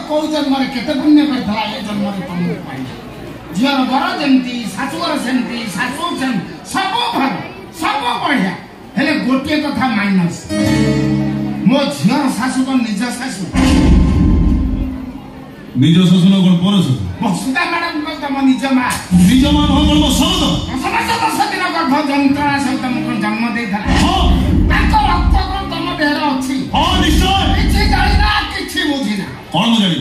कौ जन्म केते पुण्य करथला ए जन्म रे तुम पाई झियर बर जंती सासुर सेंती सासु सें सब बढ़िया हेले गोटे कथा माइनस मो झियर सासु तो निज सासु न कोन परस बसुदा मैडम को तम निज मां हो कोन सबद समस्त 10 दिन गर्भ जंत्रणा सहित मुख जन्म दे था हां ताको रक्त कोन तम देहर अछि हां निश्चय किछि जानि ना किछि बुझी ना कोन जानि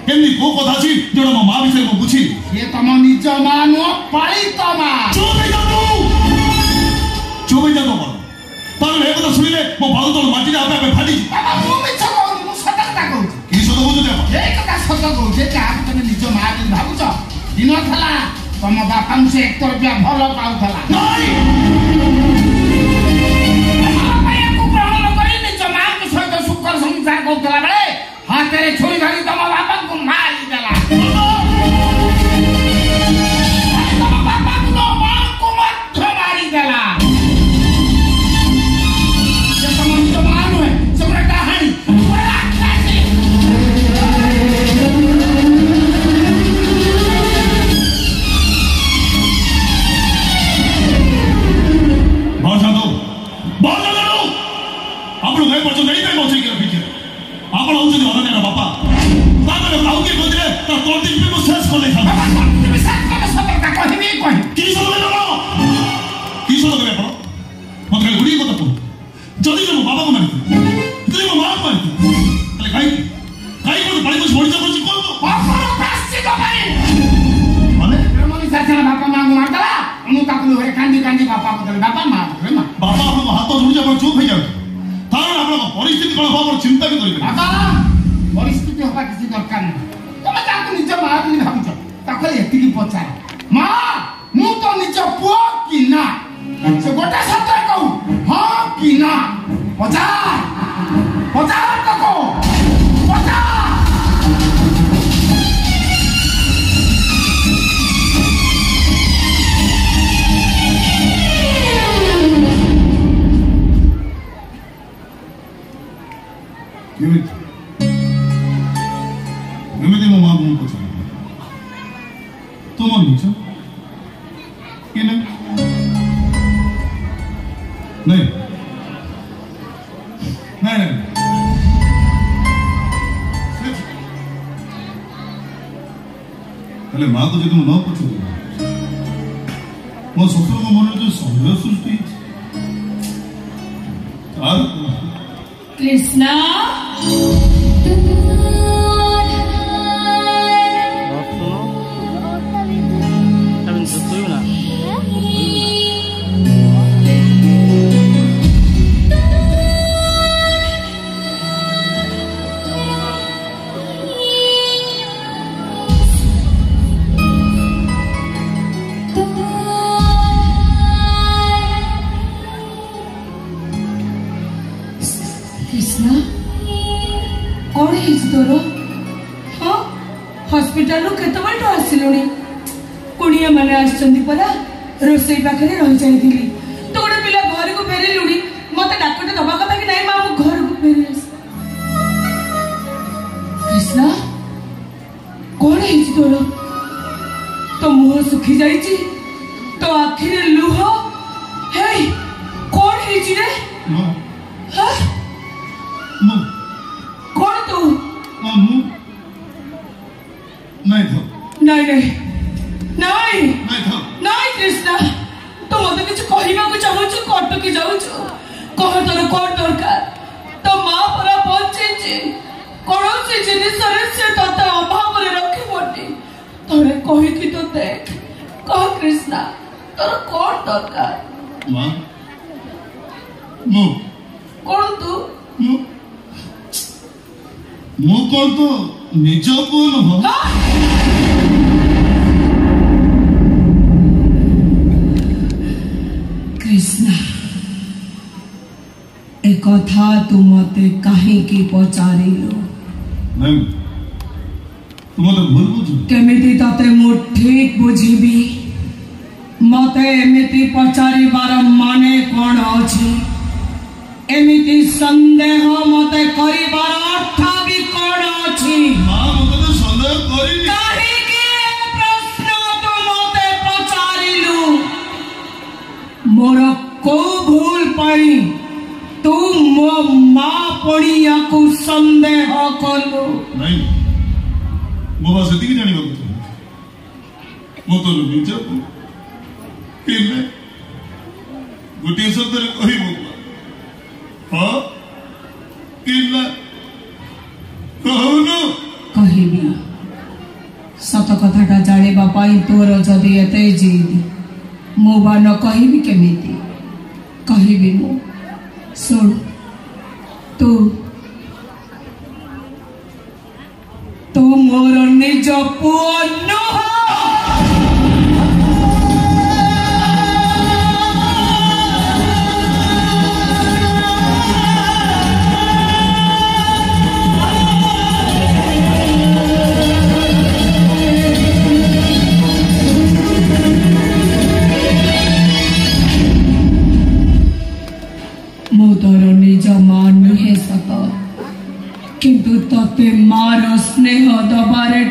केनी को कथा छी जोडा मो मां विषय को बुझी ये तम निज मां नो पालित मां चोबे जा तो तार हे कथा सुनिले मो भाग तो माटी आपे आपे फाटी बाबा मु मिछ कहू मु सतकता कहू की सत कहू जे ए कथा सत कहू जे का तने निज मां दिन भाबुछ दिन थला तम बापा से 1 रुपया भल पाउथला नहीं माया को ग्रहण करी निज मां के सहित सुकर संसार करथला बेले हाथ रे छुरी धरी तम बापा को मारी देला तम बापा को मां को मत मारी देला रोसई पाखे रही जाइली तो गोटे पिला घर को फेर लुड़ी मत डाक्टर दबा कथा कि नहीं मां घर को फेर कृष्णा कौन है तोर तो मुह सुखी जाइची तो आखिर लुह हे कौन है रे हां कौन तू नहीं तो नहीं नहीं नहीं नहीं कृष्णा तो मत किछ कहबा को चाहू छु कटकी जाऊ छु कह तोर कोन दरकार तो मां परा पहुंचे छी कोन से जिनिस रे से तत अभाव रे रखी मोटी तोरे कहि कि तो देख कह कृष्णा तोर कोन दरकार मां मु कोन तू मु कोन तो निज कोन हो कृष्णा एक कथा तू मते काहे की पचारिलो नहीं तुम तो भूल बुझ केमिति तते मु ठीक बुझीबी मते एमिति पचारिबार माने कोन अछि एमिति संदेह मते करिबार अर्थ भी कोन अछि मोर को भूल पाई तू मो मां पड़िया को संदेह कलु नहीं मो बस एति जानि बाबू मो तो निज पिले गोटे शब्द रे कहिबो हां किला कहनु कहिबी सत कथाटा जानिबा पाई तोर जदि एते जिद मो बा न कहिबी केमिति कहिबी मो सुन तू मोर निज पुओ नुह मो तोर निज मां नुहे सत किंतु तते मार स्नेह दबारे